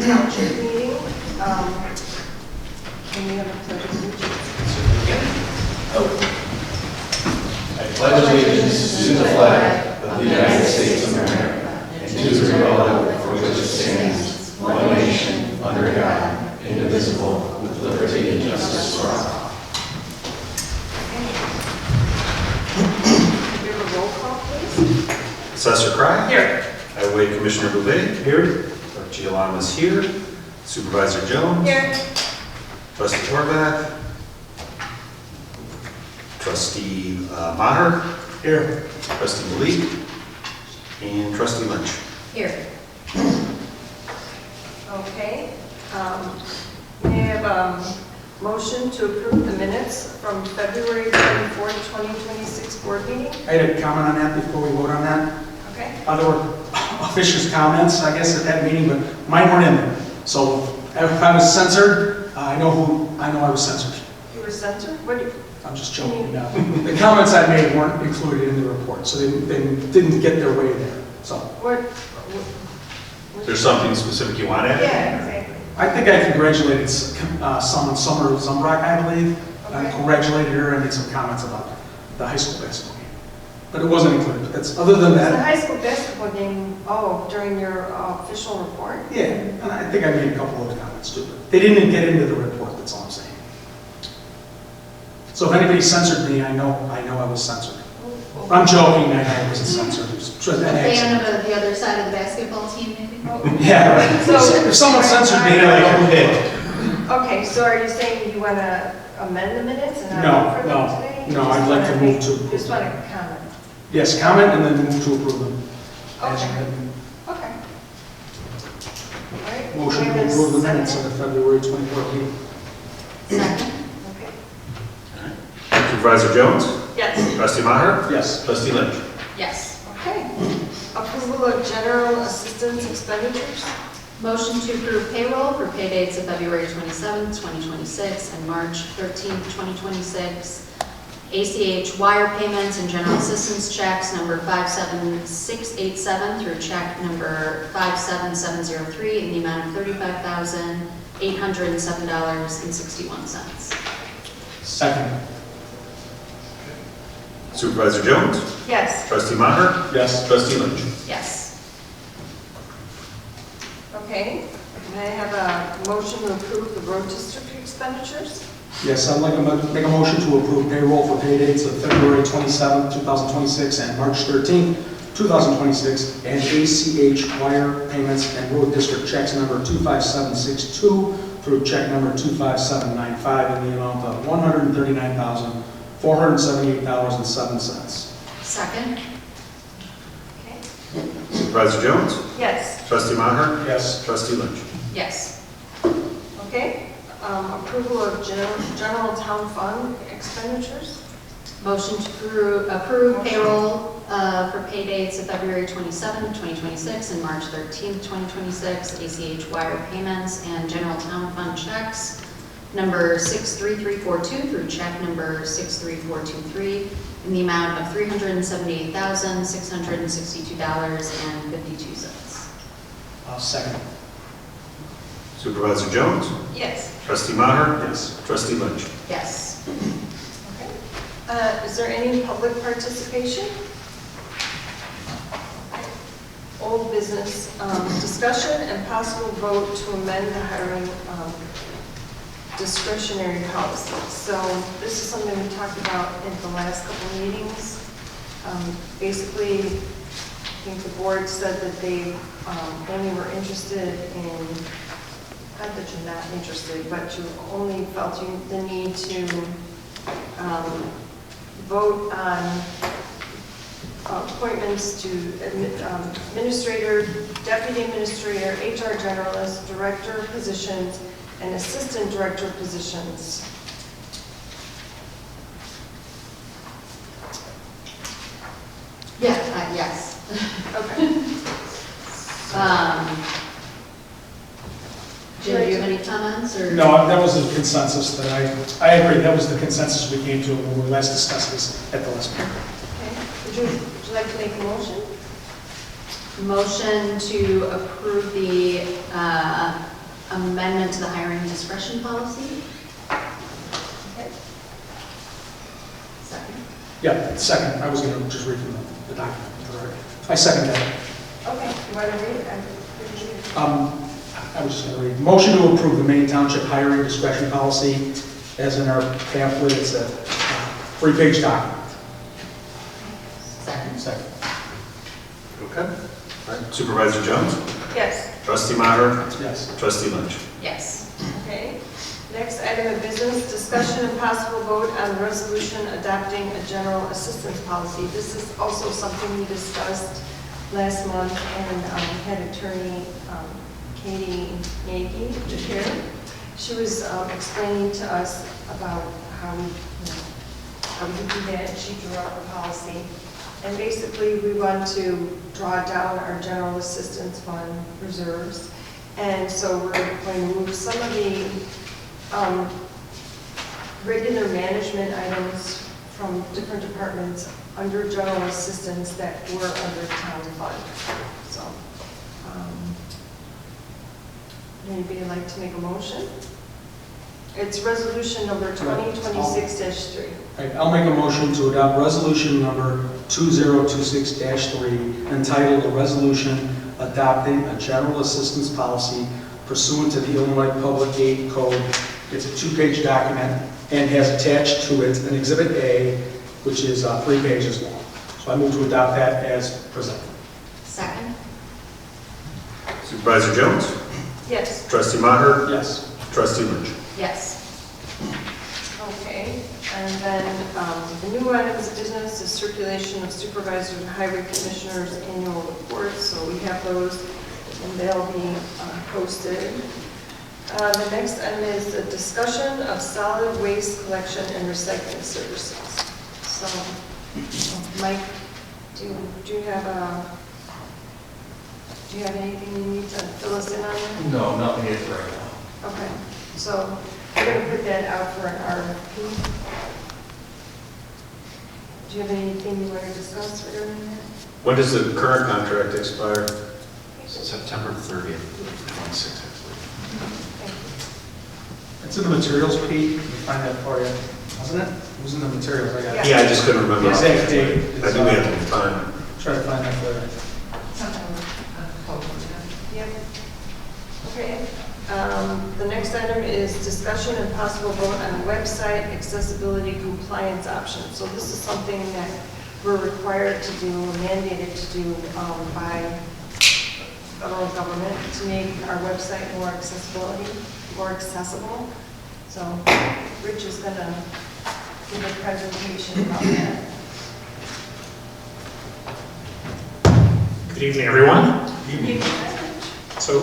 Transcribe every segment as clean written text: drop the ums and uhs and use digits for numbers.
Township meeting. Can we have a pledge of allegiance? I pledge allegiance to the flag of the United States of America and to the republic for which it stands, one nation, under God, indivisible, with liberty and justice for all. Can we have a roll call, please? Assessor Cry. Here. Highway Commissioner Bouvet. Here. Clerk Giolama is here. Supervisor Jones. Here. Trustee Horvath. Trustee Maher. Here. Trustee Malik. And Trustee Lynch. Here. Okay. We have a motion to approve the minutes from February 24th, 2026 board meeting. I had a comment on that before we vote on that. Okay. There were officious comments, I guess, at that meeting, but mine weren't in there. So if I was censored, I know I was censored. You were censored? What? I'm just joking. No. The comments I made weren't included in the report, so they didn't get their way there. So Is there something specific you want to add? Yeah, exactly. I think I congratulated Summer Zumbrock, I believe. I Okay. congratulated her and made some comments about the high school basketball game. But it wasn't included. But that's other than The that. high school basketball game, during your official report? Yeah, and I think I made a couple of comments too, but they didn't get into the report, that's all I'm saying. So if anybody censored me, I know I was censored. I'm joking, I know I wasn't censored. It was just an Fan accident. of the other side of the basketball team, maybe? Yeah, right. So- If someone censored me, I know who did. Okay, so are you saying you want to amend the minutes and not vote for them today? You No, just I'd like to wanna move make- to. Just want to comment? Yes, comment and then move to approve them. As Okay. written. Okay. All right. Motion Do we to have a approve the minutes of second? the February 24th meeting. Second? Okay. Supervisor Jones. Yes. Trustee Maher. Yes. Trustee Lynch. Yes. Okay. Approval of general assistance expenditures? Motion to approve payroll for pay dates of February 27th, 2026 and March 13th, 2026. ACH wire payments and general assistance checks number 57687 through check number 57703 in the amount of $35,807.61. Second. Supervisor Jones. Yes. Trustee Maher. Yes. Trustee Lynch. Yes. Okay. Can I have a motion to approve the road district expenditures? Yes, I'd like to make a motion to approve payroll for pay dates of February 27th, 2026 and March 13th, 2026, and ACH wire payments and road district checks number 25762 through check number 25795 in the amount of $139,478.07. Second? Okay. Supervisor Jones. Yes. Trustee Maher. Yes. Trustee Lynch. Yes. Okay. Approval of general town fund expenditures? Motion to approve payroll for pay dates of February 27th, 2026 and March 13th, 2026, ACH wire payments and general town fund checks, number 63342 through check number 63423 in the amount of $378,662.52. Second. Supervisor Jones. Yes. Trustee Maher. Yes. Trustee Lynch. Yes. Okay. Is there any public participation? Old business, discussion and possible vote to amend the hiring discretionary policy. So this is something we talked about in the last couple of meetings. Basically, I think the board said that they only were interested in, not that you're not interested, but you only felt the need to vote on appointments to administrator, deputy administrator, HR generalist, director positions, and assistant director positions. Yeah, yes. Okay. Jim, do you have any comments or? No, that was the consensus that I agree, that was the consensus we came to when we last discussed this at the last meeting. Okay. Would you like to make a motion? Motion to approve the amendment to the hiring discretion policy. Okay. Second. Yeah, second, I was going to just read from the document. I second that. Okay, you want to read it? I didn't read it. I was just going to read. Motion to approve the Maine Township hiring discretion policy as in our pamphlet. It's a 3-page document. Second. Second. Okay. All right. Supervisor Jones? Yes. Trustee Maher? Yes. Trustee Lynch? Yes. Okay. Next item of business, discussion and possible vote on resolution adopting a general assistance policy. This is also something we discussed last month, and had attorney Katie Nagy here. She was explaining to us about how we do that. She drew up a policy. And basically, we want to draw down our general assistance fund reserves. And so we're going to move some of the regular management items from different departments under general assistance that were under town fund. So, anybody like to make a motion? It's resolution number 2026-3. Right, I'll make a motion to adopt resolution number 2026-3 entitled "A Resolution Adopting a General Assistance Policy Pursuant to the Illinois Public Aid Code." It's a 2-page document and has attached to it an Exhibit A, which is 3 pages long. So I move to adopt that as presented. Second. Supervisor Jones? Yes. Trustee Maher? Yes. Trustee Lynch? Yes. Okay. And then the new items of business is circulation of supervisor and highway commissioners' annual reports. So we have those, and they'll be posted. The next item is a discussion of solid waste collection and recycling services. So, Mike, do you have anything you need to fill us in on that? No, nothing is right now. Okay, so we're going to put that out for an RFP. Do you have anything you want to discuss regarding that? When does the current contract expire? September 30th, 26th, I believe. Thank you. It's in the materials, Pete. You can find that for you, wasn't it? It was in the materials. I got it. Yeah, I just couldn't remember. The exact date. I think we have to find. Try to find that for you. Yep. Okay. The next item is discussion and possible vote on website accessibility compliance options. So this is something that we're required to do, mandated to do by federal government to make our website more accessible. So Rich is going to give a presentation about that. Good evening, everyone. So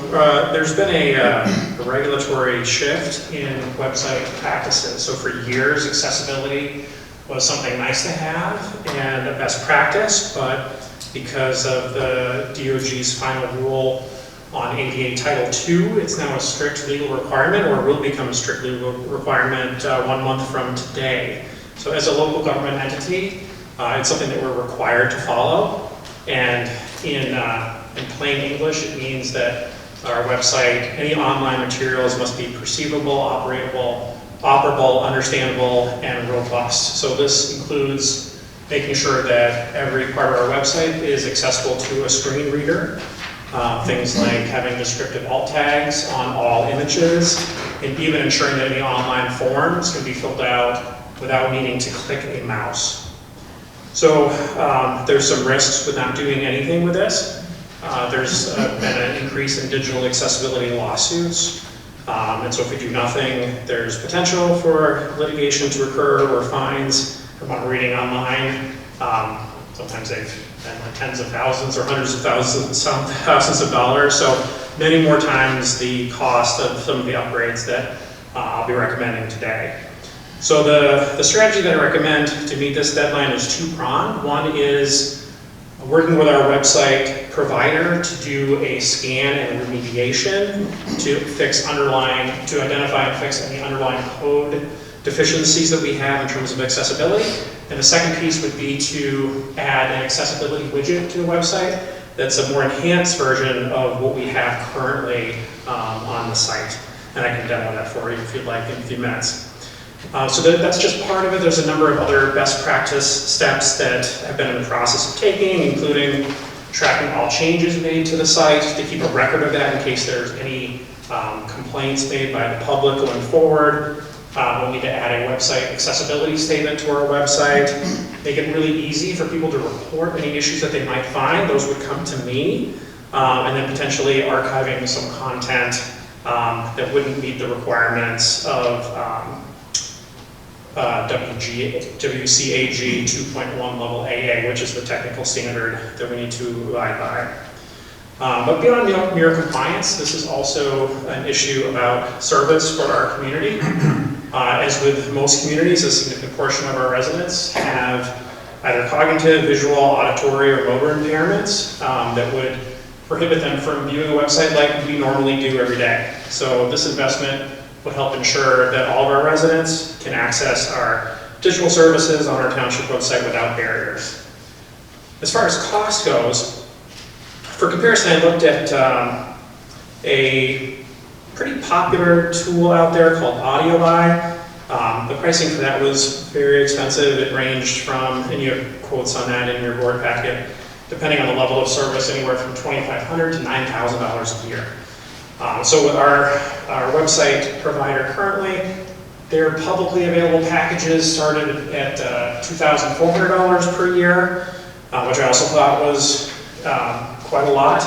there's been a regulatory shift in website practices. So for years, accessibility was something nice to have and a best practice, but because of the DOG's final rule on ADA Title II, it's now a strict legal requirement, or will become a strict legal requirement 1 month from today. So as a local government entity, it's something that we're required to follow. And in plain English, it means that our website, any online materials must be perceivable, operable, understandable, and robust. So this includes making sure that every part of our website is accessible to a screen reader. Things like having descriptive alt tags on all images, and even ensuring that any online forms can be filled out without needing to click a mouse. So there's some risks with not doing anything with this. There's been an increase in digital accessibility lawsuits. And so if we do nothing, there's potential for litigation to occur or fines for reading online. Sometimes they've been like tens of thousands or hundreds of thousands, some thousands of dollars. So many more times the cost of some of the upgrades that I'll be recommending today. So the strategy that I recommend to meet this deadline is two-pronged. One is working with our website provider to do a scan and remediation to identify and fix any underlying code deficiencies that we have in terms of accessibility. And the second piece would be to add an accessibility widget to the website that's a more enhanced version of what we have currently on the site. And I can demo that for you if you'd like in a few minutes. So that's just part of it. There's a number of other best practice steps that have been in the process of taking, including tracking all changes made to the site to keep a record of that in case there's any complaints made by the public going forward. We'll need to add a website accessibility statement to our website. Make it really easy for people to report any issues that they might find. Those would come to me. And then potentially archiving some content that wouldn't meet the requirements of WCAG 2.1 level AA, which is the technical standard that we need to abide by. But beyond mere compliance, this is also an issue about service for our community. As with most communities, a significant portion of our residents have either cognitive, visual, auditory, or motor impairments that would prohibit them from viewing a website like we normally do every day. So this investment would help ensure that all of our residents can access our digital services on our township website without barriers. As far as cost goes, for comparison, I looked at a pretty popular tool out there called AudioBuy. The pricing for that was very expensive. It ranged from, and you have quotes on that in your board packet, depending on the level of service, anywhere from $2,500 to $9,000 a year. So with our website provider currently, their publicly available packages started at $2,400 per year, which I also thought was quite a lot.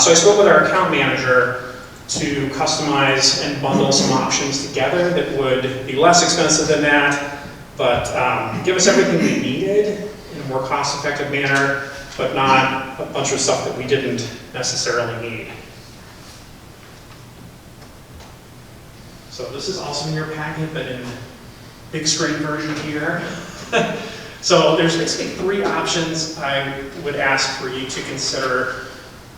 So I spoke with our account manager to customize and bundle some options together that would be less expensive than that, but give us everything we needed in a more cost-effective manner, but not a bunch of stuff that we didn't necessarily need. So this is also in your packet, but in big screen version here. So there's basically 3 options I would ask for you to consider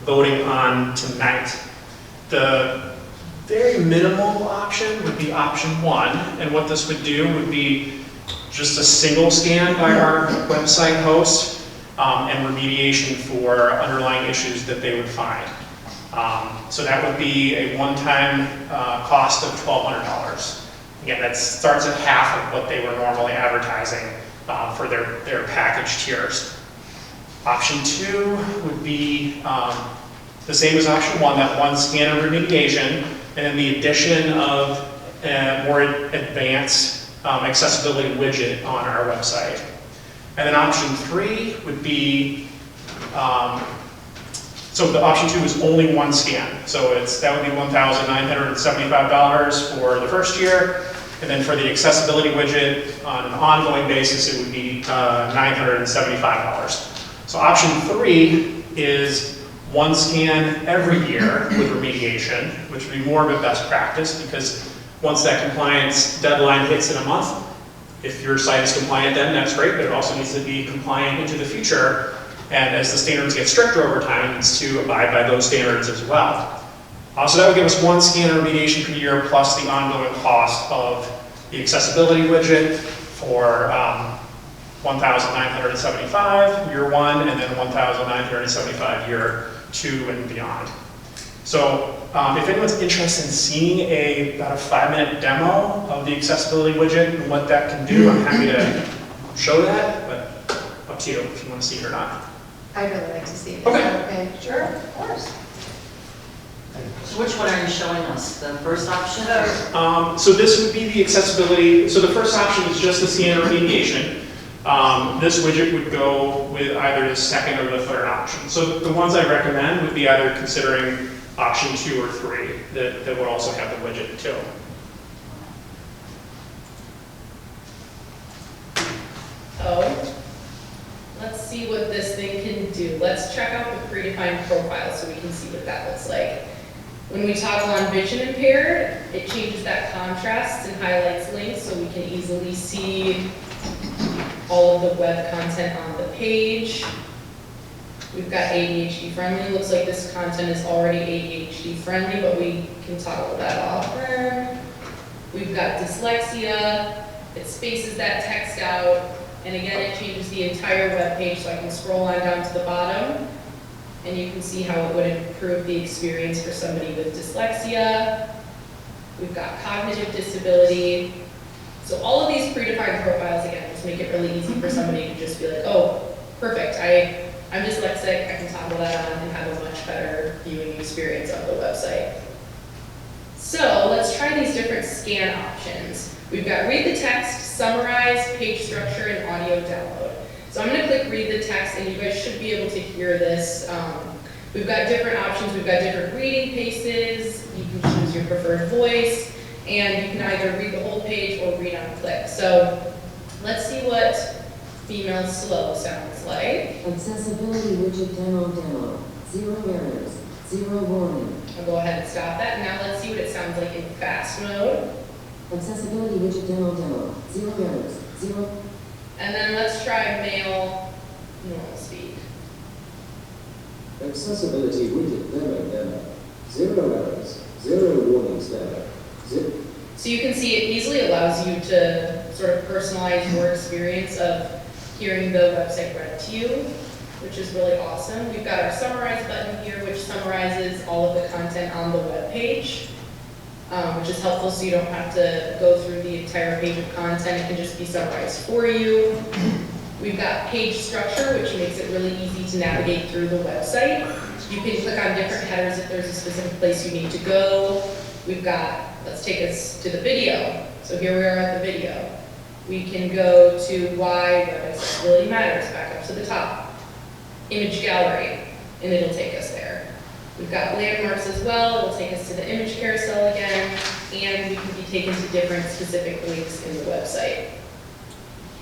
voting on tonight. The very minimal option would be option 1, and what this would do would be just a single scan by our website host and remediation for underlying issues that they would find. So that would be a one-time cost of $1,200. Again, that starts at half of what they were normally advertising for their package tiers. Option 2 would be the same as option 1, that one scan and remediation, and then the addition of a more advanced accessibility widget on our website. And then option 3 would be, so the option 2 is only one scan. So that would be $1,975 for the first year, and then for the accessibility widget on an ongoing basis, it would be $975. So option 3 is one scan every year with remediation, which would be more of a best practice because once that compliance deadline hits in a month, if your site is compliant then, that's great, but it also needs to be compliant into the future. And as the standards get stricter over time, it needs to abide by those standards as well. So that would give us one scan remediation per year plus the ongoing cost of the accessibility widget for $1,975 year 1, and then $1,975 year 2 and beyond. So if anyone's interested in seeing about a 5-minute demo of the accessibility widget and what that can do, I'm happy to show that, but up to you if you want to see it or not. I'd really like to see it. Okay. Sure, of course. So which one are you showing us? The first option? So this would be the accessibility. So the first option is just the scan remediation. This widget would go with either the second or the third option. So the ones I recommend would be either considering option 2 or 3 that would also have the widget too. Oh, let's see what this thing can do. Let's check out the predefined profile so we can see what that looks like. When we toggle on vision impaired, it changes that contrast and highlights links so we can easily see all of the web content on the page. We've got ADHD friendly. Looks like this content is already ADHD friendly, but we can toggle that off. We've got dyslexia. It spaces that text out. And again, it changes the entire web page, so I can scroll on down to the bottom and you can see how it would improve the experience for somebody with dyslexia. We've got cognitive disability. So all of these predefined profiles, again, just make it really easy for somebody to just be like, oh, perfect, I'm dyslexic, I can toggle that on and have a much better viewing experience of the website. So let's try these different scan options. We've got read the text, summarize, page structure, and audio download. So I'm going to click read the text, and you guys should be able to hear this. We've got different options. We've got different reading paces. You can choose your preferred voice, and you can either read the whole page or read on click. So let's see what female slow sounds like. Accessibility widget demo. 0 errors. 0 warning. I'll go ahead and stop that. Now let's see what it sounds like in fast mode. Accessibility widget demo. 0 errors. 0. And then let's try male normal speed. Accessibility widget demo. 0 errors. 0 warnings demo. So you can see it easily allows you to sort of personalize your experience of hearing the website read to you, which is really awesome. We've got our summarize button here, which summarizes all of the content on the web page, which is helpful so you don't have to go through the entire page of content. It can just be summarized for you. We've got page structure, which makes it really easy to navigate through the website. You can click on different headers if there's a specific place you need to go. We've got, let's take us to the video. So here we are at the video. We can go to why web accessibility matters, back up to the top. Image gallery, and it'll take us there. We've got landmarks as well. It'll take us to the image carousel again, and we can be taken to different specific links in the website.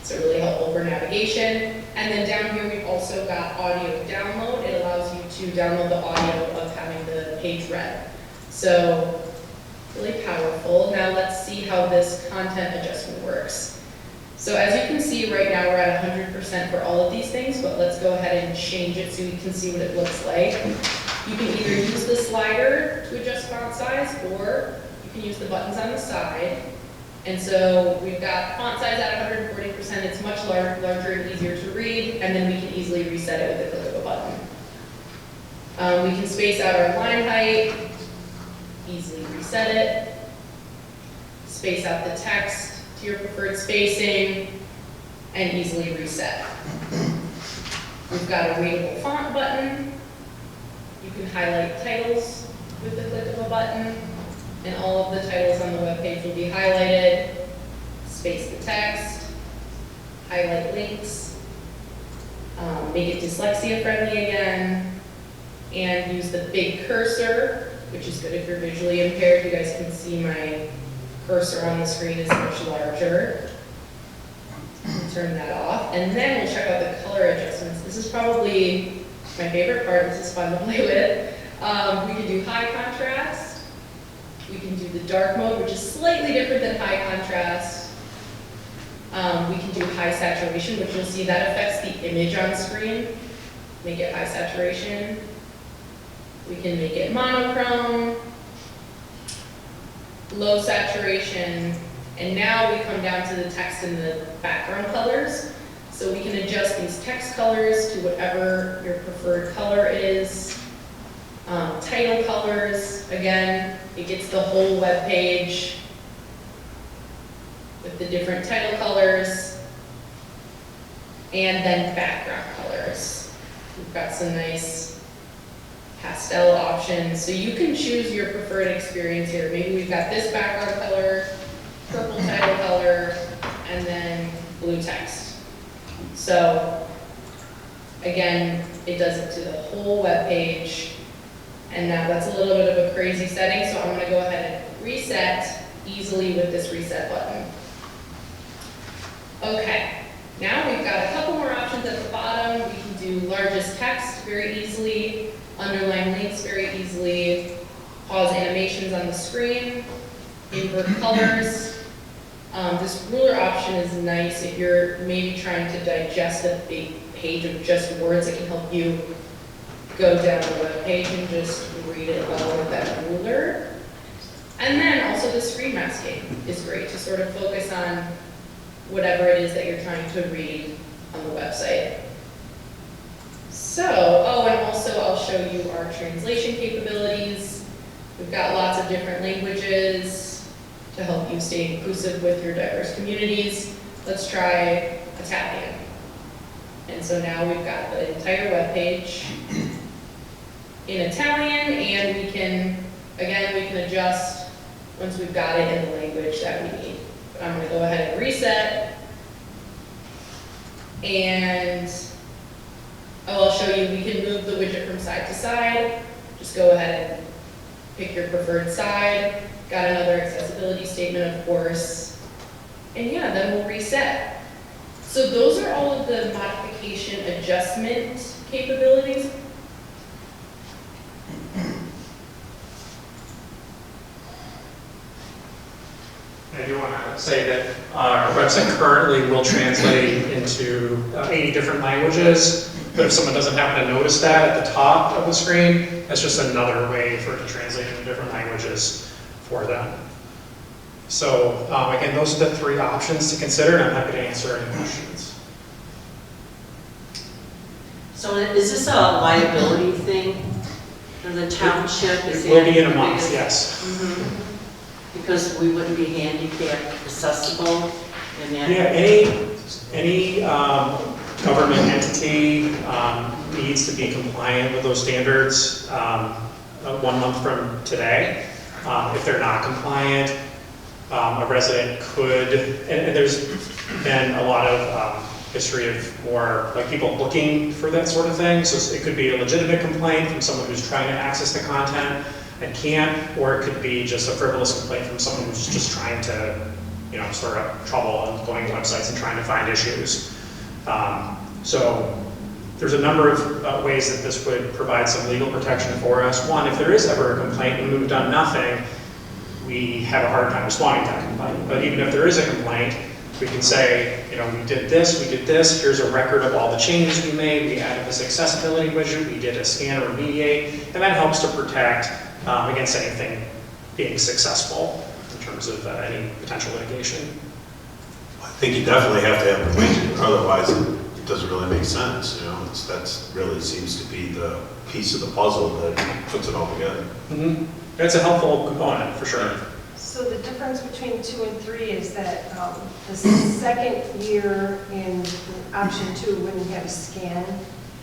So really helpful for navigation. And then down here, we've also got audio download. It allows you to download the audio of having the page read. So really powerful. Now let's see how this content adjustment works. So as you can see right now, we're at 100% for all of these things, but let's go ahead and change it so you can see what it looks like. You can either use the slider to adjust font size, or you can use the buttons on the side. And so we've got font size at 140%. It's much larger and easier to read, and then we can easily reset it with the click of a button. We can space out our line height, easily reset it, space out the text to your preferred spacing, and easily reset. We've got a readable font button. You can highlight titles with the click of a button, and all of the titles on the web page will be highlighted. Space the text, highlight links, make it dyslexia friendly again, and use the big cursor, which is good if you're visually impaired. You guys can see my cursor on the screen is much larger. Turn that off, and then we'll check out the color adjustments. This is probably my favorite part. This is fun to play with. We can do high contrast. We can do the dark mode, which is slightly different than high contrast. We can do high saturation, which you'll see that affects the image on screen. Make it high saturation. We can make it monochrome, low saturation, and now we come down to the text and the background colors. So we can adjust these text colors to whatever your preferred color is. Title colors, again, it gets the whole web page with the different title colors, and then background colors. We've got some nice pastel options, so you can choose your preferred experience here. Maybe we've got this background color, purple title color, and then blue text. So again, it does it to the whole web page. And now that's a little bit of a crazy setting, so I'm going to go ahead and reset easily with this reset button. Okay, now we've got a couple more options at the bottom. We can do largest text very easily, underline links very easily, pause animations on the screen, invert colors. This ruler option is nice if you're maybe trying to digest a big page of just words. It can help you go down the web page and just read it all with that ruler. And then also the screen masking is great to sort of focus on whatever it is that you're trying to read on the website. So, oh, and also I'll show you our translation capabilities. We've got lots of different languages to help you stay inclusive with your diverse communities. Let's try Italian. And so now we've got the entire webpage in Italian, and we can, again, we can adjust once we've got it in the language that we need. But I'm gonna go ahead and reset. And I'll show you, we can move the widget from side to side. Just go ahead and pick your preferred side. Got another accessibility statement, of course. And yeah, then we'll reset. So those are all of the modification adjustment capabilities. I do want to say that our website currently will translate into 80 different languages, but if someone doesn't happen to notice that at the top of the screen, that's just another way for it to translate into different languages for them. So again, those are the three options to consider, and I'm happy to answer any questions. So is this a liability thing for the township? It will be in a month, yes. Mhm. Because we wouldn't be handicap accessible in that? Yeah, any government entity needs to be compliant with those standards 1 month from today. If they're not compliant, a resident could, and there's been a lot of history of more like people looking for that sort of thing. So it could be a legitimate complaint from someone who's trying to access the content and can't, or it could be just a frivolous complaint from someone who's just trying to, you know, stir up trouble and going to websites and trying to find issues. So there's a number of ways that this would provide some legal protection for us. One, if there is ever a complaint and we've done nothing, we have a hard time responding to that complaint. But even if there is a complaint, we can say, you know, we did this, here's a record of all the changes we made, we added this accessibility widget, we did a scan or remediate, and that helps to protect against anything being successful in terms of any potential litigation. I think you definitely have to have the widget, otherwise it doesn't really make sense, you know, that's really seems to be the piece of the puzzle that puts it all together. Mm-hmm. That's a helpful component, for sure. So the difference between 2 and 3 is that the second year in option 2 wouldn't have a scan.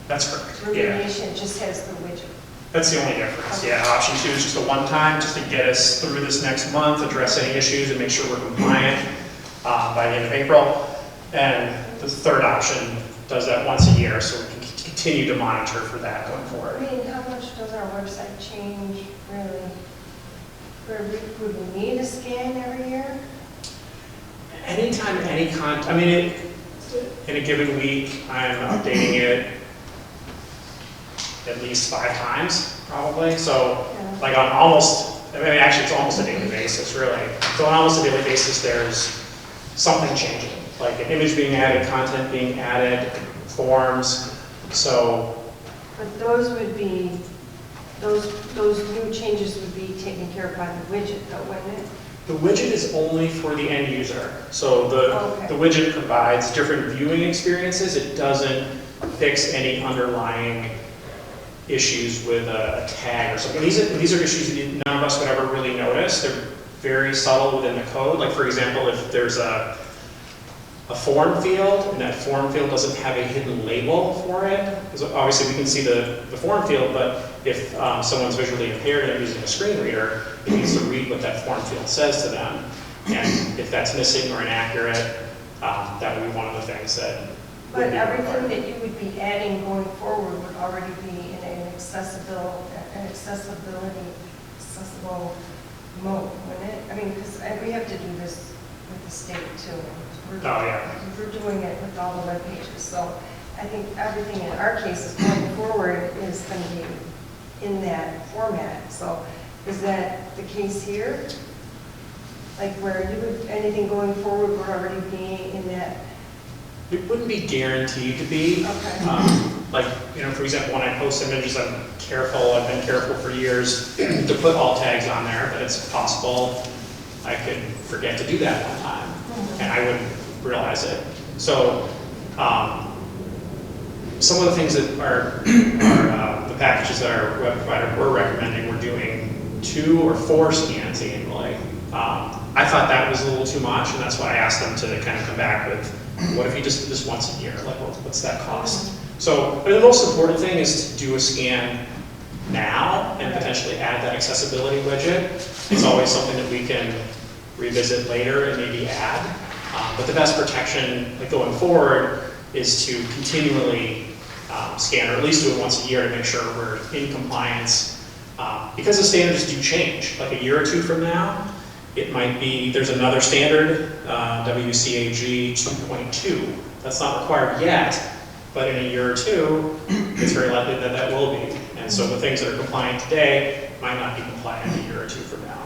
That's correct, yeah. Remediation just has the widget. That's the only difference, yeah. Option 2 is just a one-time, just to get us through this next month, address any issues, and make sure we're compliant by the end of April. And the third option does that once a year, so we can continue to monitor for that going forward. I mean, how much does our website change, really? Would we need a scan every year? Anytime, I mean, in a given week, I'm updating it at least 5 times, probably. So, Yeah. like on almost, I mean, actually it's almost a daily basis, really. So on almost a daily basis, there's something changing, like an image being added, content being added, forms, so. But those would be, those new changes would be taken care of by the widget, though, wouldn't it? The widget is only for the end user. So the widget provides different viewing experiences. It doesn't fix any underlying issues with a tag or something. These are issues that none of us would ever really notice. They're very subtle within the code. Like, for example, if there's a form field and that form field doesn't have a hidden label for it, because obviously we can see the form field, but if someone's visually impaired and they're using a screen reader, it needs to read what that form field says to them. And if that's missing or inaccurate, that would be one of the things that. But everything that you would be adding going forward would already be in an accessible mode, wouldn't it? I mean, because we have to do this with the state too. We're doing it with all the web pages. So I think everything in our cases going forward is going to be in that format. So is that the case here? Like where you would, anything going forward would already be in that? It wouldn't be guaranteed to be. Okay. Like, you know, for example, when I post images, I've been careful for years to put alt tags on there, but it's possible I could forget to do that one time, and I wouldn't realize it. So some of the things that are the packages that our web provider were recommending were doing 2 or 4 scans annually. I thought that was a little too much, and that's why I asked them to kind of come back with, what if you just did this once a year? Like, what's that cost? So, but the most important thing is to do a scan now and potentially add that accessibility widget. It's always something that we can revisit later and maybe add. But the best protection, like going forward, is to continually scan, or at least do it once a year to make sure we're in compliance. Because the standards do change, like a year or 2 from now, it might be, there's another standard, WCAG 2.2. That's not required yet, but in a year or 2, it's very likely that that will be. And so the things that are compliant today might not be compliant a year or 2 from now.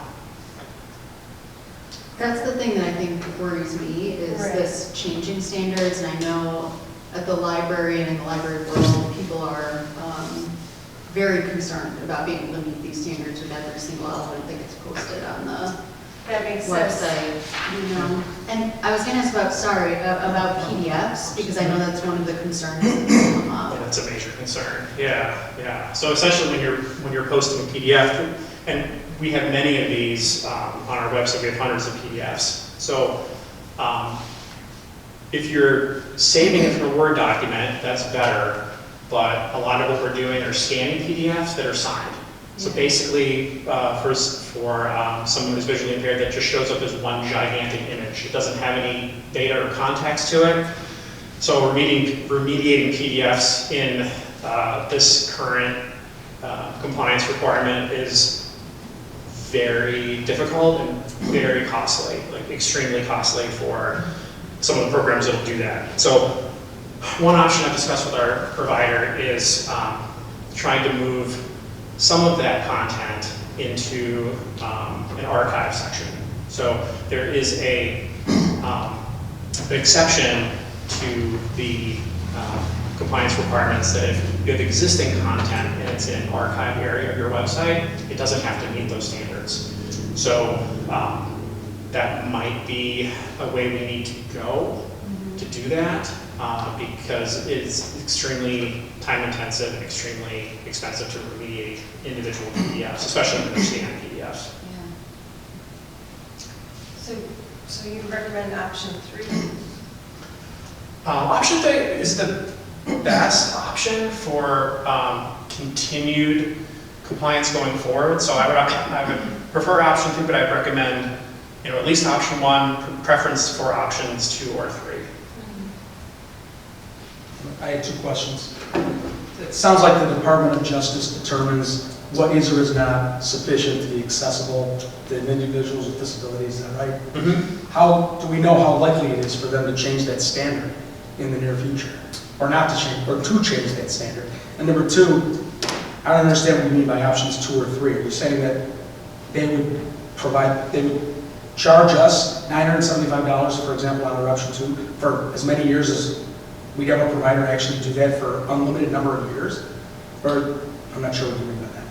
That's the thing that I think worries me, is this changing standards, and I know at the library and in the library world, people are very concerned about being able to meet these standards with every single element that gets posted on the That makes sense. website, you know. And I was gonna ask about, about PDFs, because I know that's one of the concerns that's come up. Yeah, that's a major concern. Yeah. So essentially, when you're posting a PDF, and we have many of these on our website, we have hundreds of PDFs. So if you're saving it from a Word document, that's better. But a lot of what we're doing are scanning PDFs that are signed. So basically, for someone who's visually impaired, that just shows up as one gigantic image. It doesn't have any data or context to it. So remediating PDFs in this current compliance requirement is very difficult and very costly, like extremely costly for some of the programs that'll do that. So one option I've discussed with our provider is trying to move some of that content into an archive section. So there is an exception to the compliance requirements that if you have existing content and it's in an archive area of your website, it doesn't have to meet those standards. So that might be a way we need to go to do that, because it's extremely time intensive and extremely expensive to remediate individual PDFs, especially when they're scanned PDFs. So you recommend option 3? Option 3 is the best option for continued compliance going forward. So I would prefer option 2, but I'd recommend, at least option 1, preference for options 2 or 3. I had 2 questions. It sounds like the Department of Justice determines what is or is not sufficient to be accessible to individuals with disabilities, is that right? Mm-hmm. How do we know how likely it is for them to change that standard in the near future? Or not to change, or to change that standard? And number 2, I don't understand what you mean by options 2 or 3. Are you saying that they would charge us $975, for example, on our option 2 for as many years as we'd have a provider actually do that for unlimited number of years? Or, I'm not sure what you mean by that.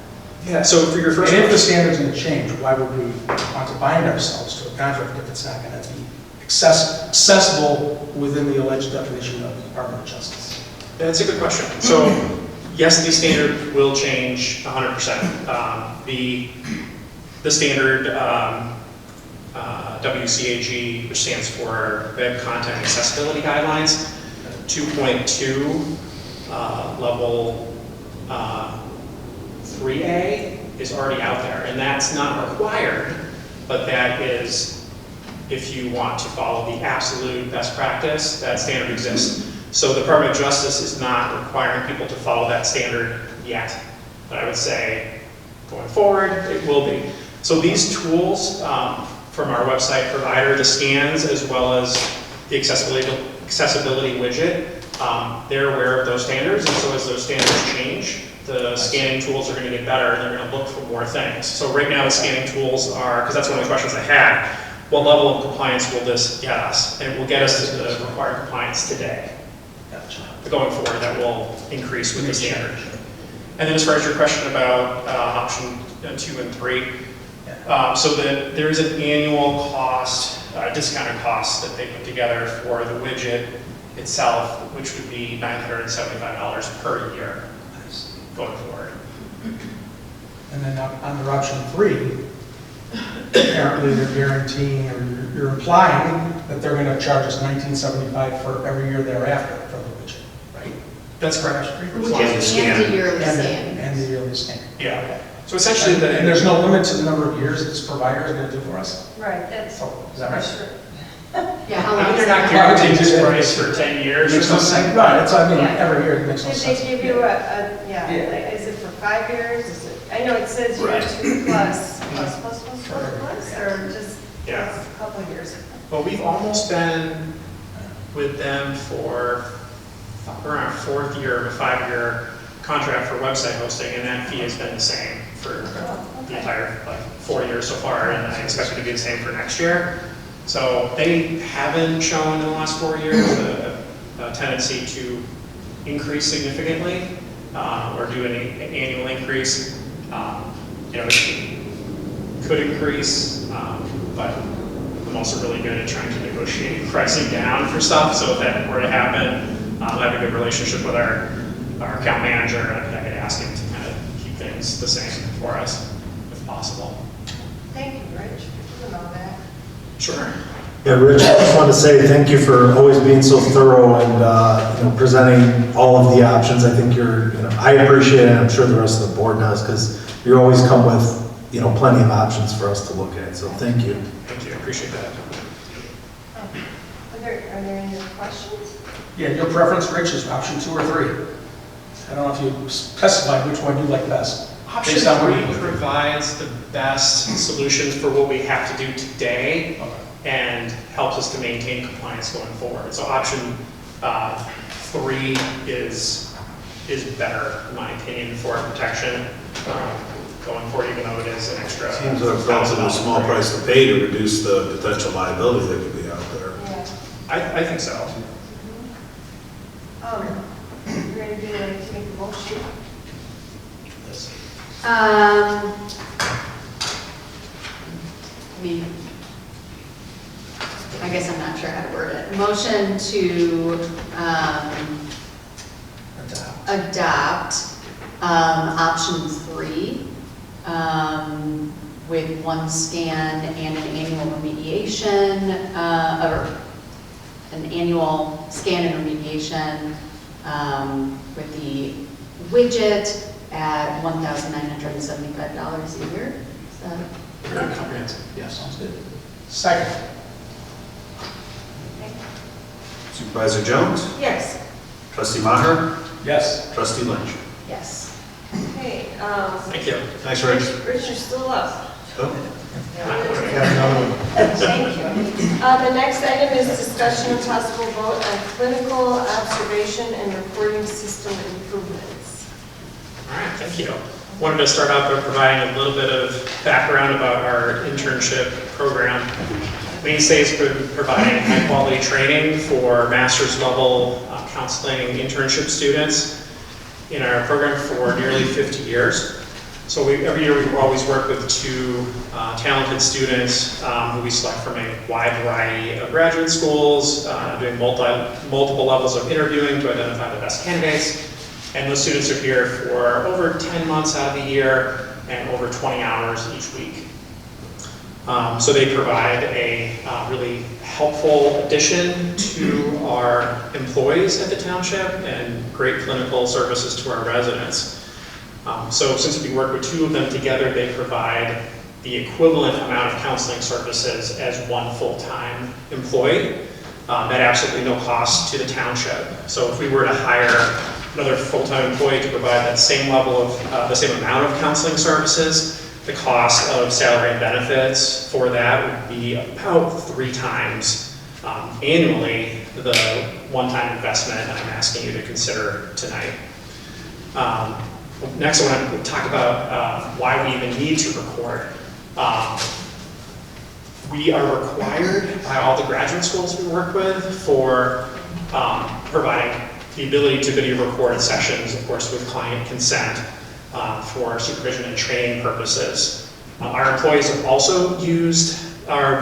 Yeah, so for your first And if the question, standard's going to change, why would we want to bind ourselves to a contract if it's not going to be accessible within the alleged definition of the Department of Justice? that's a good question. So yes, the standard will change 100%. The standard WCAG, which stands for Web Content Accessibility Guidelines, 2.2 level 3A is already out there, and that's not required, but that is, if you want to follow the absolute best practice, that standard exists. So the Department of Justice is not requiring people to follow that standard yet, but I would say going forward, it will be. So these tools from our website provider, the scans as well as the accessibility widget, they're aware of those standards, and so as those standards change, the scanning tools are going to get better, and they're going to look for more things. So right now the scanning tools are, because that's one of the questions I had, what level of compliance will this get us? And it will get us to the required compliance today. Gotcha. Going forward, that will increase with the standard. And then as far as your question about option 2 and 3, so there is an annual cost, discounted cost that they put together for the widget itself, which would be $975 per year going forward. under option 3, apparently they're guaranteeing, or you're implying that they're going to charge us $19.75 for every year thereafter for the widget, right? That's correct. Which long as is you and scan. the yearly And scan. the yearly scan. Yeah. So essentially, And there's no limit to the number of years that this provider is going to do for us? Right, that's So, is that right? sure. Yeah, how long is they're not that? guaranteeing this price for 10 years or Makes no something. sense. Right, that's what I mean, Yeah. every year it makes no Did sense. they give you yeah, Yeah. like, is it for 5 years? Is it, I know it says year Right. 2 plus, or just Yeah. a couple of years? Well, we've almost been with them for, we're on our 4th year of a 5-year contract for website hosting, and that fee has been the same for the entire, 4 years so far, and I expect it to be the same for next year. So they haven't shown in the last 4 years a tendency to increase significantly, or do an annual increase. You know, it could increase, but I'm also really good at trying to negotiate pricing down for stuff. So if that were to happen, I have a good relationship with our account manager, and I could ask him to kind of keep things the same for us, if possible. Thank you, Rich, for doing all that. Sure. Yeah, Rich, I just want to say thank you for always being so thorough and, you know, presenting all of the options. I think I appreciate it, and I'm sure the rest of the board does, because you always come with, you know, plenty of options for us to look at, so thank you. Thank you, I appreciate that. Are there any other questions? Yeah, your preference, Rich, is option 2 or 3? I don't know if you specified which one you like best. Option Based on what you 3 provides the best solutions for what we have to do today and helps us to maintain compliance going forward. So option 3 is better, in my opinion, for our protection going forward, even though it is an extra. Seems like a relatively small price to pay to reduce the potential liability that could be out there. Yeah. I think so. You ready to make a motion? I guess I'm not sure how to word it. Motion to adopt option 3 with 1 scan and an annual remediation, or an annual scan and remediation with the widget at $1,975 a year. Is that Very comprehensive. Yes, sounds good. Second. Supervisor Jones? Yes. Trustee Maher? Yes. Trustee Lynch? yes? Okay, Thank you. Thanks, Rich. Rich, you're still up. Oh, Thank you. The next item is discussion of possible vote on clinical observation and reporting system improvements. All right, thank you. Wanted to start out by providing a little bit of background about our internship program. Maine State's been providing high-quality training for master's level counseling internship students in our program for nearly 50 years. So every year we always work with 2 talented students who we select from a wide variety of graduate schools, doing multiple levels of interviewing to identify the best candidates. And those students are here for over 10 months out of the year and over 20 hours each week. So they provide a really helpful addition to our employees at the township and great clinical services to our residents. So since we work with 2 of them together, they provide the equivalent amount of counseling services as 1 full-time employee at absolutely no cost to the township. So if we were to hire another full-time employee to provide that same level of, the same amount of counseling services, the cost of salary and benefits for that would be about 3 times annually the one-time investment I'm asking you to consider tonight. Next, I want to talk about why we even need to record. We are required by all the graduate schools we work with for providing the ability to video record sessions, of course, with client consent for supervision and training purposes. Our employees have also used our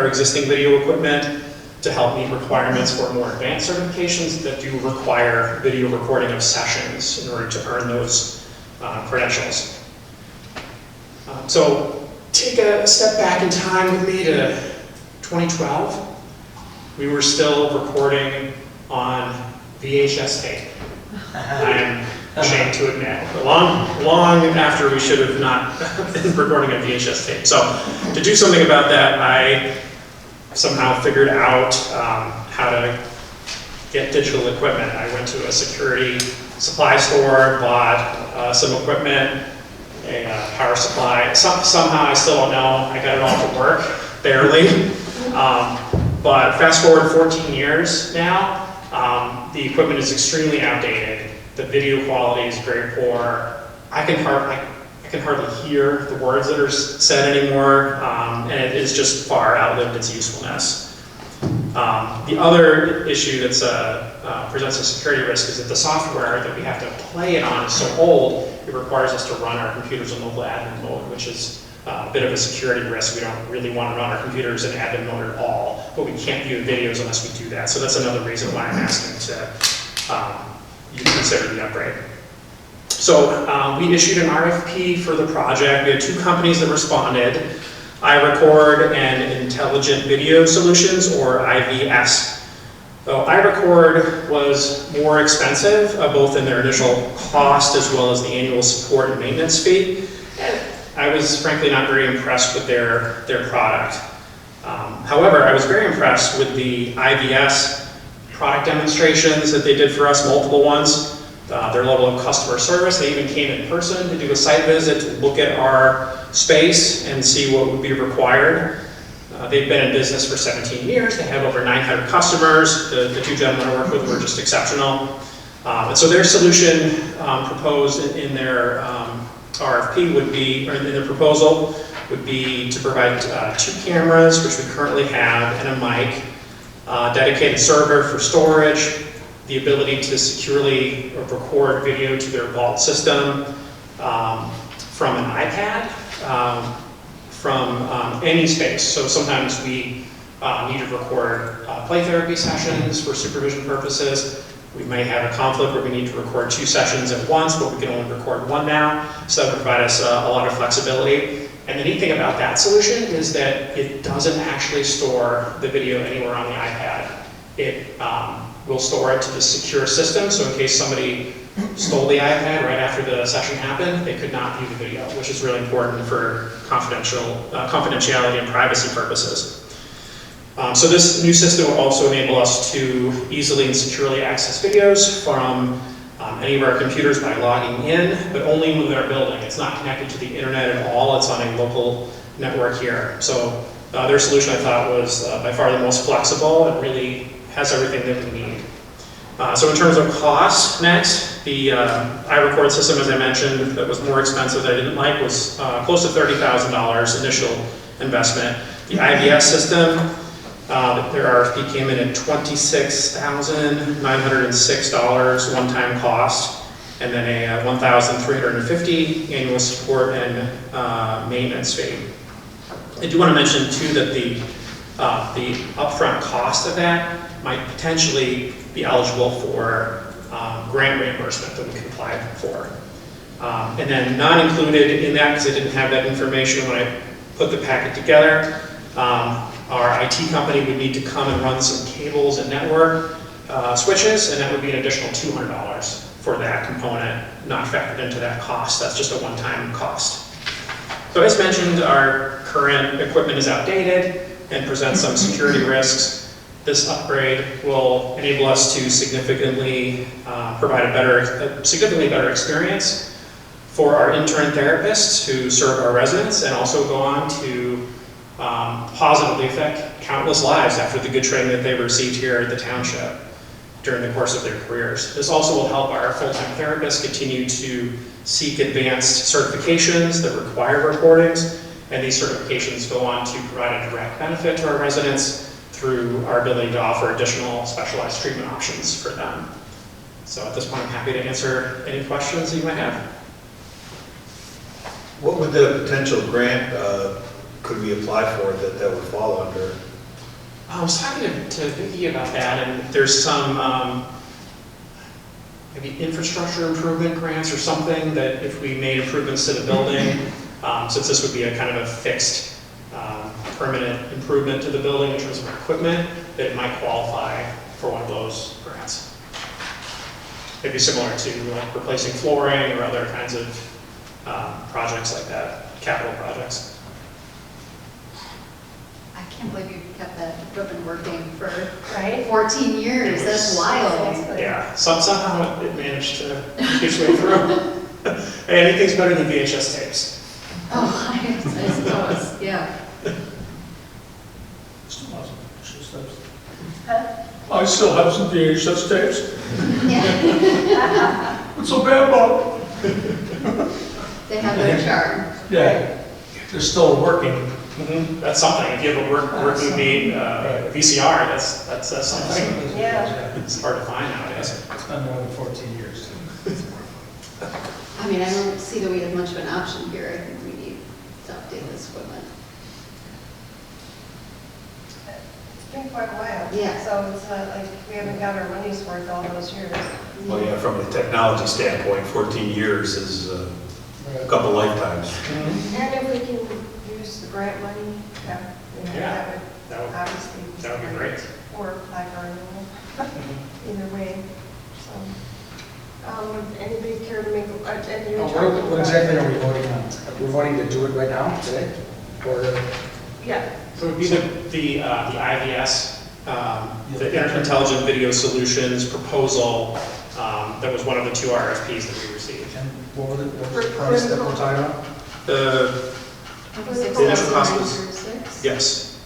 existing video equipment to help meet requirements for more advanced certifications that do require video recording of sessions in order to earn those credentials. So take a step back in time with me to 2012. We were still recording on VHS tape. I'm ashamed to admit, long after we should have not been recording on VHS tape. So to do something about that, I somehow figured out how to get digital equipment. I went to a security supply store, bought some equipment, a power supply. Somehow, I still don't know, I got it all to work, barely. But fast forward 14 years now, the equipment is extremely outdated. The video quality is very poor. I can hardly hear the words that are said anymore, and it is just far outlived its usefulness. The other issue that presents a security risk is that the software that we have to play it on is so old, it requires us to run our computers in local admin mode, which is a bit of a security risk. We don't really want to run our computers in admin mode at all, but we can't view videos unless we do that. So that's another reason why I'm asking to you consider the upgrade. So we issued an RFP for the project. We had 2 companies that responded, iRecord and Intelligent Video Solutions, or IVS. So iRecord was more expensive, both in their initial cost as well as the annual support and maintenance fee. And I was frankly not very impressed with their product. However, I was very impressed with the IVS product demonstrations that they did for us, multiple ones. Their level of customer service. They even came in person to do a site visit to look at our space and see what would be required. They've been in business for 17 years. They have over 900 customers. The 2 gentlemen I worked with were just exceptional. And so their solution proposed in their RFP would be, or in their proposal, would be to provide 2 cameras, which we currently have, and a mic, dedicated server for storage, the ability to securely record video to their vault system from an iPad, from any space. So sometimes we need to record play therapy sessions for supervision purposes. We may have a conflict where we need to record 2 sessions at once, but we can only record 1 now. So that would provide us a lot of flexibility. And the neat thing about that solution is that it doesn't actually store the video anywhere on the iPad. It will store it to the secure system, so in case somebody stole the iPad right after the session happened, they could not view the video, which is really important for confidentiality and privacy purposes. So this new system will also enable us to easily and securely access videos from any of our computers by logging in, but only within our building. It's not connected to the internet at all. It's on a local network here. So their solution, I thought, was by far the most flexible and really has everything that we need. So in terms of cost, next, the iRecord system, as I mentioned, that was more expensive that I didn't like, was close to $30,000 initial investment. The IVS system, their RFP came in at $26,906 one-time cost, and then a $1,350 annual support and maintenance fee. I do want to mention too that the upfront cost of that might potentially be eligible for grant reimbursement that we can apply for. And then not included in that, because I didn't have that information when I put the packet together, our IT company would need to come and run some cables and network switches, and that would be an additional $200 for that component, not factored into that cost. That's just a one-time cost. So as mentioned, our current equipment is outdated and presents some security risks. This upgrade will enable us to significantly provide a significantly better experience for our intern therapists who serve our residents, and also go on to positively affect countless lives after the good training that they've received here at the township during the course of their careers. This also will help our full-time therapists continue to seek advanced certifications that require recordings, and these certifications go on to provide a direct benefit to our residents through our ability to offer additional specialized treatment options for them. So at this point, I'm happy to answer any questions that you might have. What would the potential grant could we apply for that would fall under? I was talking to Vicki about that, and there's some maybe infrastructure improvement grants or something that if we made improvements to the building, Since this would be a kind of a fixed, permanent improvement to the building in terms of equipment, that it might qualify for one of those grants. It'd be similar to like replacing flooring or other kinds of projects like that, capital projects. I can't believe you kept that equipment working for Right? 14 years. That's wild. Yeah, somehow it managed to get its way through. Hey, anything's better than VHS tapes. Oh, I suppose, yeah. Still have some VHS tapes. Huh? I still have some VHS tapes. Yeah. What's so bad about They have their charm. Yeah, they're still working. That's something. If you have a working VCR, that's something. Yeah. It's hard to find nowadays. It's been more than 14 years. I mean, I don't see that we have much of an option here. I think we need to update this equipment. It's been quite a while. Yeah. So it's not like we haven't got our money's worth all those years. Well, yeah, from a technology standpoint, 14 years is a couple lifetimes. And if we can use the grant money, yeah, you know, Yeah, that would obviously. that would be great. Or apply for a renewal, either way, so. Would anybody care to make, and you What exactly are we voting on? We're voting to do it right now, today? Or, Yeah, So it would be the IVS, the Intelligent Video Solutions proposal, that was one of the 2 RFPs that we received. and what was the price that we're talking about? The initial cost was, yes.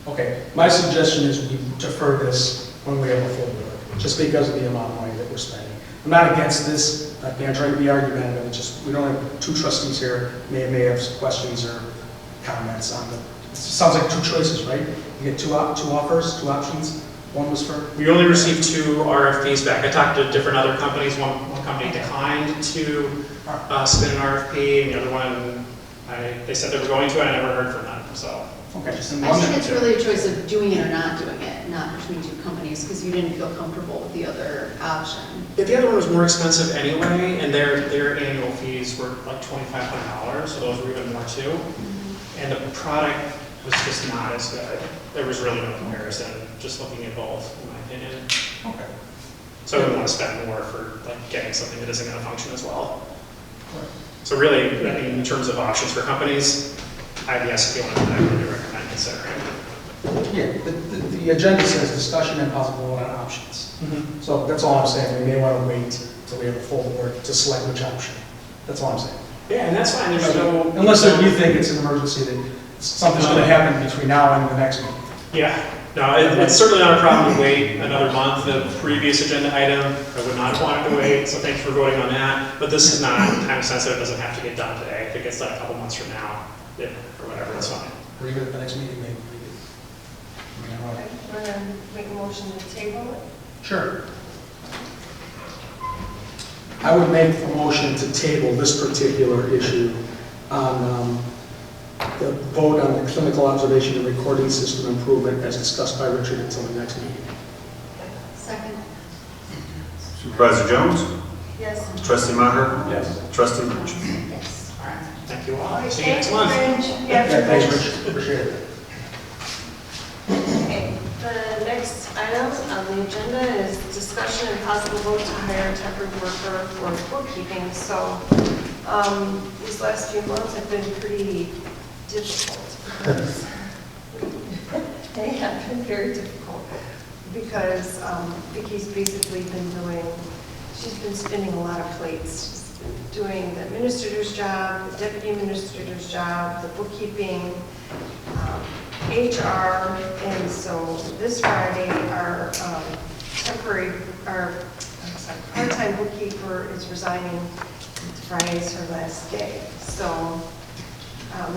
Okay, my suggestion is we defer this when we have a full board, just because of the amount of money that we're spending. I'm not against this, I'm not trying to be argumentative, it's just, we don't have 2 trustees here, may have some questions or comments on the, it sounds like 2 choices, right? You get two offers, 2 options, one was for, We only received 2 RFPs back. I talked to different other companies. One company declined to submit an RFP, and the other one, they said they were going to, and I never heard from them, so. okay, just in I one. think it's really a choice of doing it or not doing it, not between 2 companies, because you didn't feel comfortable with the other option. Yeah, the other one was more expensive anyway, and their annual fees were like $2,500, so those were even more too. And the product was just not as good. There was really no comparison, just looking at both, in my opinion. Okay. So I wouldn't want to spend more for like getting something that isn't going to function as well. So really, I mean, in terms of options for companies, IBS is the one that I really recommend considering. Yeah, the agenda says discussion and possible vote on options. So that's all I'm saying, we may want to wait till we have a full board to select which option. That's all I'm saying. Yeah, and that's fine. There's no Unless you think it's an emergency, that something's going to happen between now and the next meeting. Yeah, no, it's certainly not a problem to wait another month. The previous agenda item, I would not have wanted to wait, so thanks for voting on that. But this is not time sensitive, it doesn't have to get done today. If it gets done a couple months from now, or whatever, it's fine. Or even at the next meeting, maybe. we're gonna make a motion to table it. Sure. I would make a motion to table this particular issue on the vote on the clinical observation and recording system improvement as discussed by Richard until the next meeting. Second. Supervisor Jones? Yes. Trustee Maher? Yes. Trustee Lynch? Yes. All right, thank you all. All right, See you next thank month. Rich. Yeah, thanks, Rich. Richard. Appreciate it. Okay, the next item on the agenda is discussion and possible vote to hire a temporary worker for bookkeeping. So these last few months have been pretty difficult. They have been very difficult because Vicki's basically been she's been spinning a lot of plates. She's been doing the administrator's job, the deputy administrator's job, the bookkeeping, HR, and so this Friday, our part-time bookkeeper is resigning. Friday is her last day. So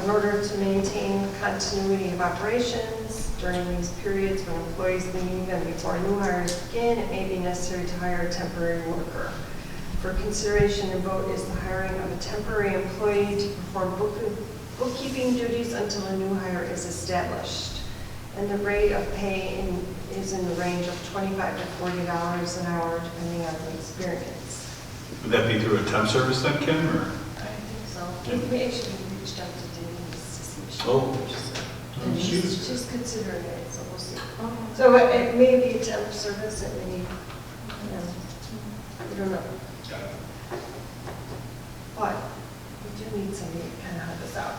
in order to maintain continuity of operations during these periods when employees leave and before new hires begin, it may be necessary to hire a temporary worker. For consideration and vote is the hiring of a temporary employee to perform bookkeeping duties until a new hire is established. And the rate of pay is in the range of $25 to $40 an hour, depending on the experience. Would that be through a temp service then, Kim, or? I think so. We actually Oh, She's considering it, so we'll see. So it may be a temp service, it may, I don't know. But we do need somebody to kind of help us out.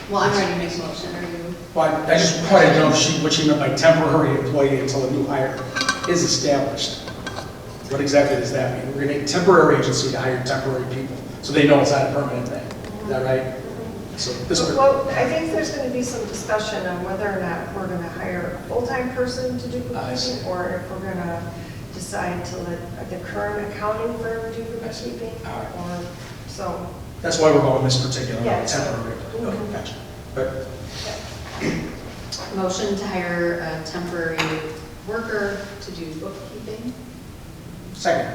Well, I'm ready to make a motion, are you? Well, I just wanted to know what she meant by temporary employee until a new hire is established. What exactly does that mean? We're going to need a temporary agency to hire temporary people, so they know it's not a permanent thing. Is that right? So this would. Well, I think there's going to be some discussion on whether or not we're going to hire a full-time person to do bookkeeping, or if we're going to decide to let the current accounting firm do bookkeeping, or so. That's why we're going this particular Yeah, temporary. Okay, gotcha. But Motion to hire a temporary worker to do bookkeeping. second.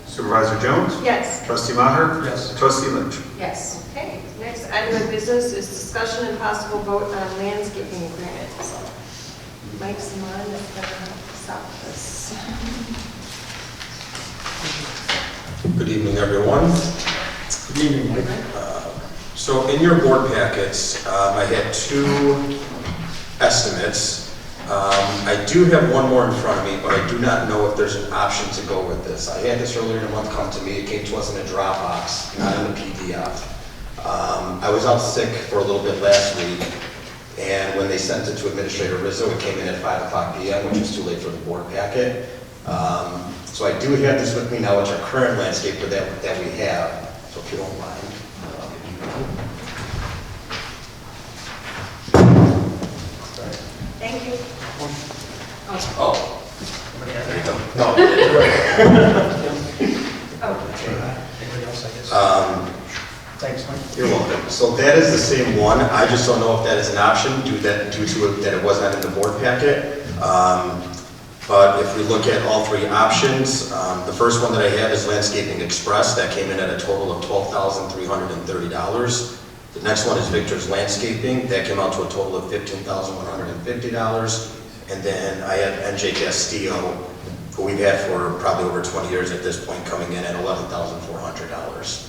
Supervisor Jones? Yes. Trustee Maher? Yes. Trustee Lynch? Yes. Okay, next item of business is discussion and possible vote on landscaping agreement. So Mike Simon is going to stop this. Good evening, everyone. Good evening, Mike. So in your board packets, I had two estimates. I do have one more in front of me, but I do not know if there's an option to go with this. I had this earlier in the month come to me. It came to us in a Dropbox, not in the PDF. I was out sick for a little bit last week, and when they sent it to Administrator Rizzo, it came in at 5:00 p.m., which was too late for the board packet. So I do have this with me now. It's our current landscaper that we have. So if you don't mind, I'll give you that. Thank you. Oh. There you go. No. Anybody else, I guess? Thanks, Mike. You're welcome. So that is the same one. I just don't know if that is an option due to it that it was not in the board packet. But if we look at all three options, the first one that I have is Landscaping Express. That came in at a total of $12,330. The next one is Victor's Landscaping. That came out to a total of $15,150. And then I have NJ Castillo, who we've had for probably over 20 years at this point, coming in at $11,400.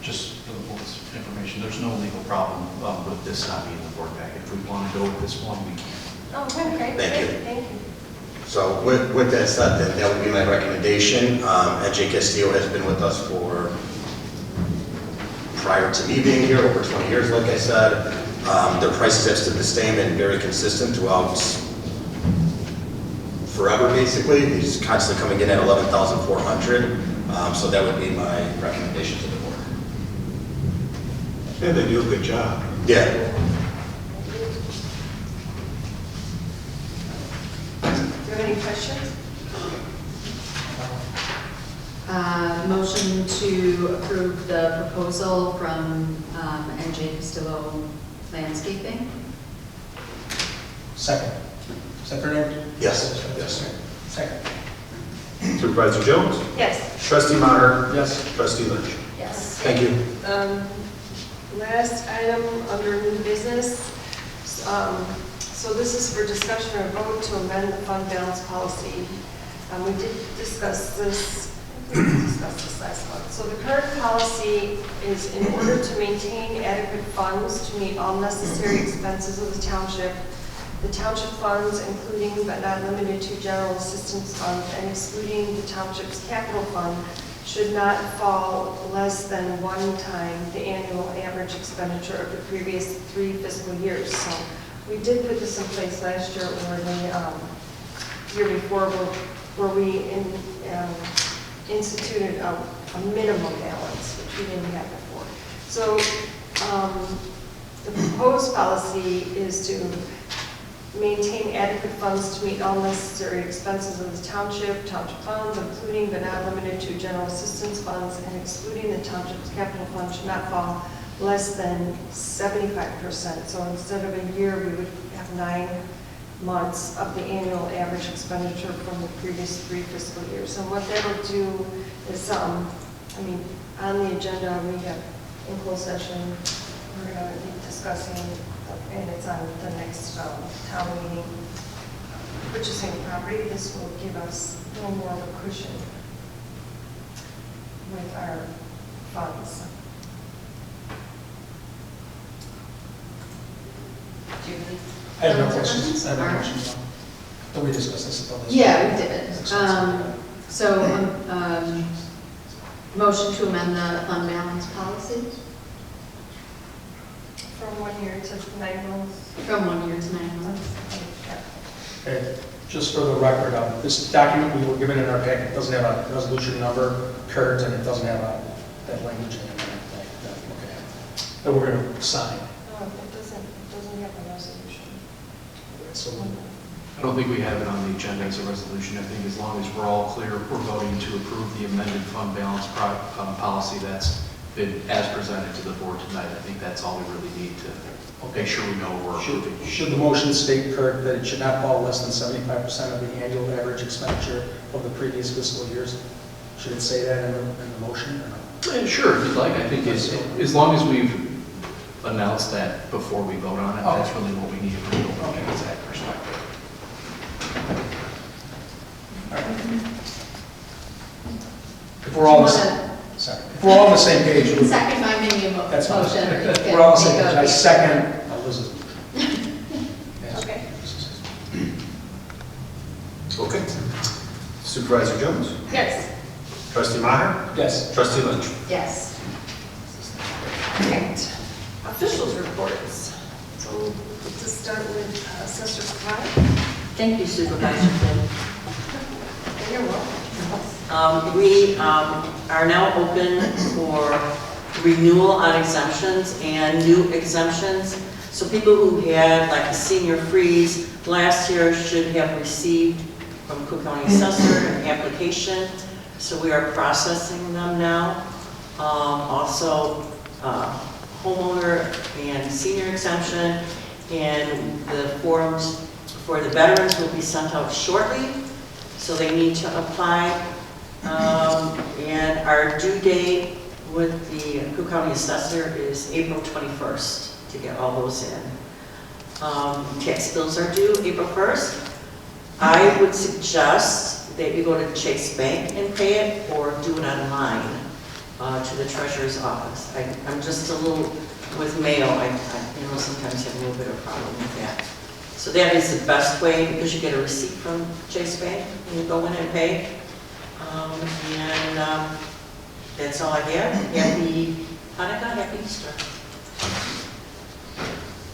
Just for the board's information, there's no legal problem with this not being in the board packet. If we want to go with this one, we can. Oh, okay. Thank you. Thank you. So with that said, then that would be my recommendation. NJ Castillo has been with us for, prior to me being here, over 20 years, like I said. Their prices have stood the same and very consistent throughout forever, basically. He's constantly coming in at $11,400. So that would be my recommendation to the board. Yeah, they do a good job. Yeah. Do you have any questions? Motion to approve the proposal from NJ Castillo Landscaping. Second. Is that their name? Yes. Yes. Second. Supervisor Jones? Yes. Trustee Maher? Yes. Trustee Lynch? Yes. Thank you. Last item under new business. So this is for discussion or vote to amend the fund balance policy. We did discuss this. I think we discussed this last month. So the current policy is in order to maintain adequate funds to meet all necessary expenses of the township funds, including but not limited to general assistance funds and excluding the township's capital fund, should not fall less than 1 time the annual average expenditure of the previous 3 fiscal years. So we did put this in place last year, or the year before, where we instituted a minimum balance, which we didn't have before. So the proposed policy is to maintain adequate funds to meet all necessary expenses of the township funds, including but not limited to general assistance funds, and excluding the township's capital fund should not fall less than 75%. So instead of a year, we would have 9 months of the annual average expenditure from the previous 3 fiscal years. And what that'll do is, on the agenda, we have in closed session, we're going to be discussing, and it's on the next town meeting, purchasing property. This will give us a little more of a cushion with our funds. Julie? I have no questions. I have no questions. Don't we discuss this at the last? Yeah, we did. So, motion to amend the fund balance policy From 1 year to 9 months. from 1 year to 9 months. Okay, just for the record, this document we were given in our packet doesn't have a resolution number, Kurt, and it doesn't have that language in it that we're going to sign. No, it doesn't have a resolution. So, I don't think we have it on the agenda as a resolution. I think as long as we're all clear, we're voting to approve the amended fund balance policy that's been as presented to the board tonight. I think that's all we really need to make sure we know we're approving. should the motion state, Kurt, that it should not fall less than 75% of the annual average expenditure of the previous fiscal years? Should it say that in the motion or not? Sure, if you'd like. I think as long as we've announced that before we vote on it, that's really what we need to do from an exact perspective. If we're all on the same page. You can second my mini motion. That's fine. Or you can We're all on the same make page. a- I second Liz's. Okay. Okay. Supervisor Jones? Yes. Trustee Maher? Yes. Trustee Lynch? Yes. Right. Officials reports. So let's just start with Assessor Scott. Thank you, Supervisor Finn. You're welcome. We are now open for renewal on exemptions and new exemptions. So people who had like a senior freeze last year should have received from Cook County Assessor an application. So we are processing them now. Also, homeowner and senior exemption, and the forms for the veterans will be sent out shortly. So they need to apply. And our due date with the Cook County Assessor is April 21st to get all those in. Tax bills are due April 1st. I would suggest that you go to Chase Bank and pay it, or do it online to the treasurer's office. I'm just a little, with mail, I sometimes have a little bit of a problem with that. So that is the best way, because you get a receipt from Chase Bank and you go in and pay. That's all I have. Happy Hanukkah, happy Easter.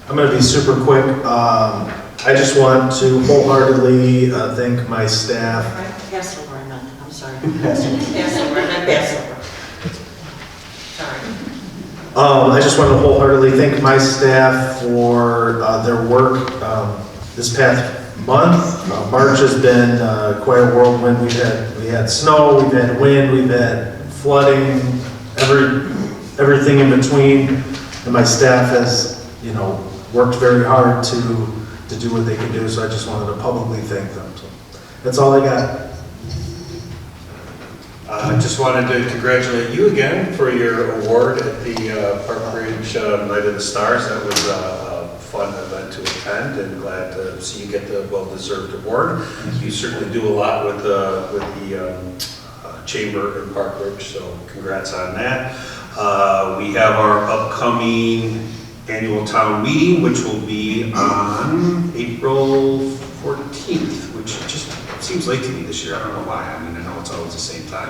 I'm going to be super quick. I just want to wholeheartedly thank my staff. Passover, I meant. I'm sorry. Passover, I meant Passover. Sorry. I just want to wholeheartedly thank my staff for their work this past month. March has been quite a whirlwind. We had snow, we've had wind, we've had flooding, everything in between. And my staff has, worked very hard to do what they can do. So I just wanted to publicly thank them. So that's all I got. I just wanted to congratulate you again for your award at the Park Ridge Night of the Stars. That was a fun event to attend, and glad to see you get the well-deserved award. You certainly do a lot with the Chamber in Park Ridge, so congrats on that. We have our upcoming annual town meeting, which will be on April 14th, which just seems late to me this year. I don't know why. I mean, I know it's always the same time.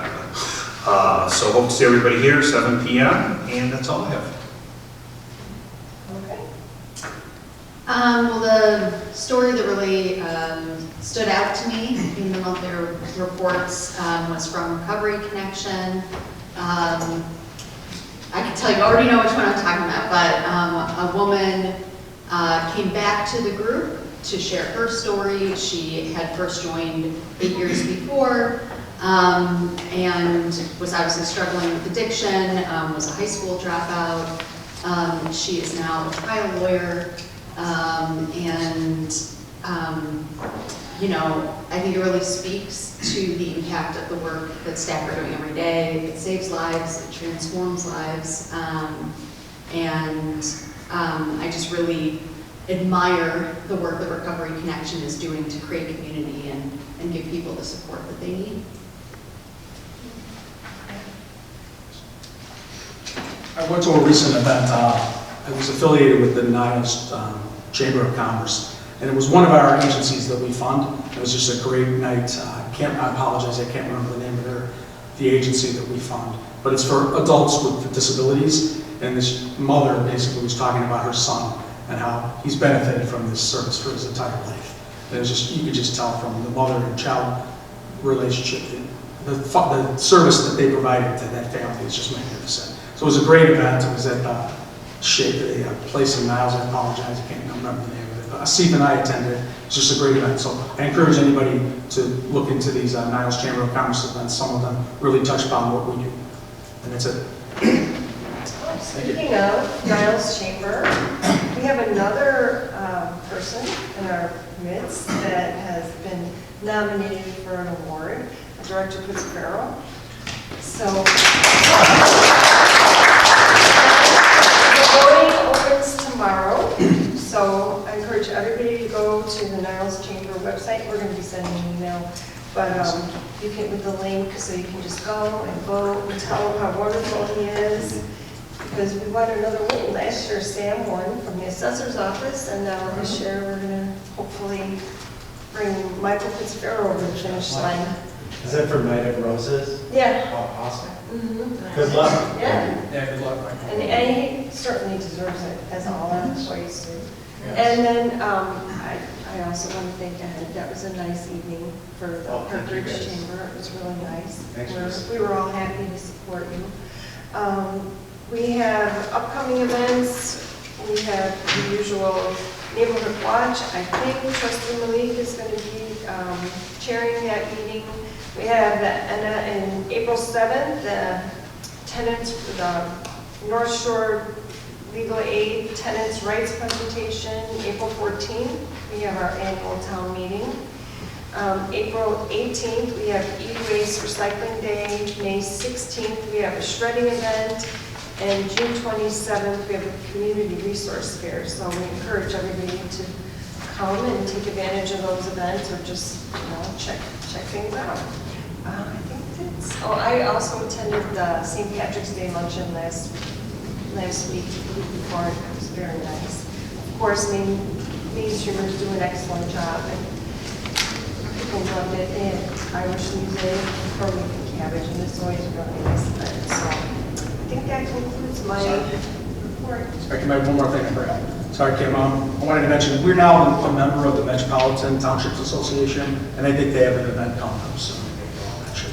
But, so hope to see everybody here, 7 p.m., and that's all I have. Okay. Well, the story that really stood out to me in the monthly reports was from Recovery Connection. I can tell you already know which one I'm talking about, but a woman came back to the group to share her story. She had first joined 8 years before and was obviously struggling with addiction, was a high school dropout. She is now a trial lawyer, I think it really speaks to the impact of the work that staff are doing every day. It saves lives, it transforms lives, I just really admire the work that Recovery Connection is doing to create community and give people the support that they need. I went to a recent event. I was affiliated with the Niles Chamber of Commerce, and it was one of our agencies that we fund. It was just a great night. I apologize, I can't remember the name of the agency that we fund, but it's for adults with disabilities. And this mother basically was talking about her son and how he's benefited from this service for his entire life. And it was just, you could just tell from the mother and child relationship, the service that they provided to that family is just magnificent. So it was a great event. It was at the place in Niles. I apologize, I can't remember the name of it. But Steve and I attended. It's just a great event. So I encourage anybody to look into these Niles Chamber of Commerce events. Some of them really touch upon what we do. And that's it. Speaking of Niles Chamber, we have another person in our midst that has been nominated for an award, Director Pizzafaro. So the voting opens tomorrow, so I encourage everybody to go to the Niles Chamber website. We're going to be sending an email, but you can, with the link, so you can just go and vote and tell him how wonderful he is. Because we won another win. Last year, Sam won from the assessor's office, and now this year we're going to hopefully bring Michael Pizzafaro over the finish line. Is that for Night of Roses? Yeah. Oh, awesome. Mm-hmm. Good luck. Yeah. Yeah, good luck, Michael. And he certainly deserves it, as all our employees do. And then I also want to thank Ed. That was a nice evening for the Park Ridge Chamber. It was really nice. We were all happy to support you. We have upcoming events. We have the usual neighborhood watch. I think Trustee Malik is going to be chairing that meeting. We have in April 7th, the tenants for the North Shore Legal Aid Tenants Rights Presentation. April 14th, we have our annual town meeting. April 18th, we have E-Waste Recycling Day. May 16th, we have a shredding event. And June 27th, we have a community resource fair. So we encourage everybody to come and take advantage of those events, or just check things out. I think that's. Oh, I also attended the St. Patrick's Day luncheon last week, the week before. It was very nice. Of course, Maine Streamers do an excellent job, and people loved it. They had Irish music, curly and cabbage, and it's always a really nice event. So I think that concludes my report. Sorry, Kim, I have one more thing I forgot. Sorry, Kim. I wanted to mention, we're now a member of the Metropolitan Townships Association, and I think they have an event coming up soon.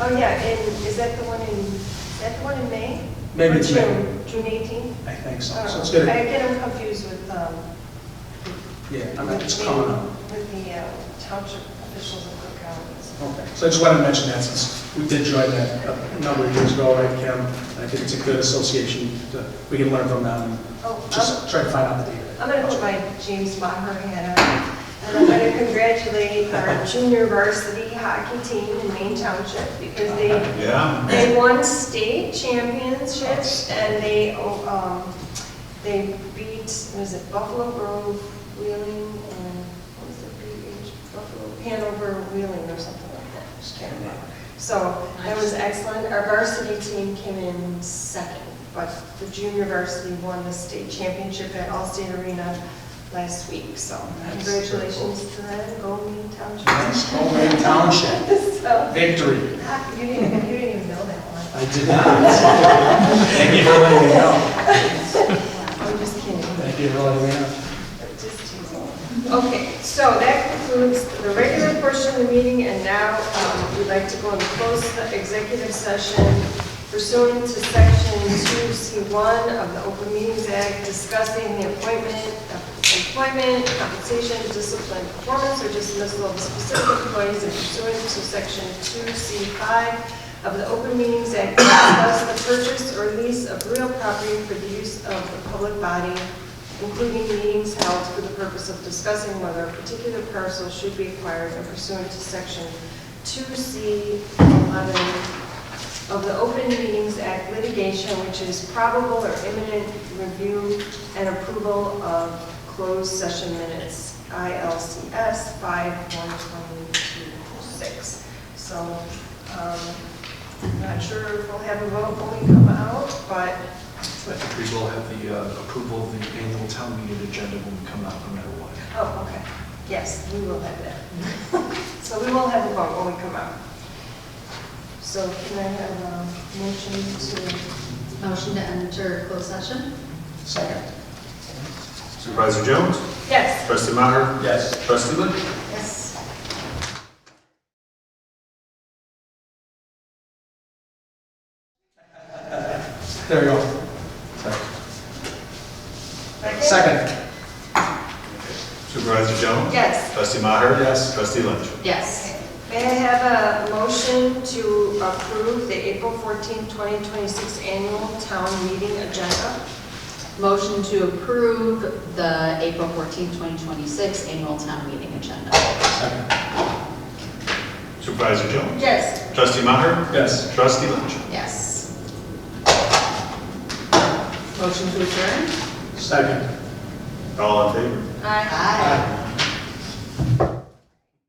Oh, yeah, and is that the one in May? Maybe it's May. June 18th? I think so. Oh, So it's good. I get them confused with, Yeah, I mean, it's coming up. with the township officials in Cook County. Okay, so I just wanted to mention that since we did join that a number of years ago, right, Kim? And I think it's a good association. We can learn from them and just try to find out the data. I'm going to put my James Maher hat on, and I'm going to congratulate our junior varsity hockey team in Maine Township, because they won state championships, and they beat, was it Buffalo Grove, Wheeling, and what was it, Buffalo, Hanover, Wheeling, or something like that. Just can't remember. So that was excellent. Our varsity team came in second, but the junior varsity won the state championship at Allstate Arena last week. So congratulations to them. Go Maine Township. Yes, go Maine Township. So, Victory. you didn't even know that one. I did not. Thank you for letting me know. I'm just kidding. Thank you for letting me know. Just teasing. Okay, so that concludes the regular portion of the meeting, and now we'd like to go into closed executive session pursuant to Section 2C1 of the Open Meetings Act, discussing the employment, compensation, discipline, performance, or dismissal of specific employees, and pursuant to Section 2C5 of the Open Meetings Act, to discuss the purchase or lease of real property for the use of the public body, including meetings held for the purpose of discussing whether a particular parcel should be acquired, and pursuant to Section 2C11 of the Open Meetings Act, litigation which is probable or imminent, review and approval of closed session minutes, ILCS 5/1/2026. So I'm not sure if we'll have a vote when we come out, but I think we will have the approval of the annual town meeting agenda when we come out, no matter what. Oh, okay. Yes, we will have that. So we will have a vote when we come out. So can I have a motion to, Motion to enter closed session? Second. Supervisor Jones? yes. Trustee Maher? Yes. Trustee Lynch? Yes. There you go. Second. Supervisor Jones? Yes. Trustee Maher? Yes. Trustee Lynch? Yes. May I have a motion to approve the April 14, 2026 annual town meeting agenda? Motion to approve the April 14, 2026 annual town meeting agenda. Second. Supervisor Jones? Yes. Trustee Maher? Yes. Trustee Lynch? Yes. Motion to adjourn? Second. All in favor? Aye. Aye.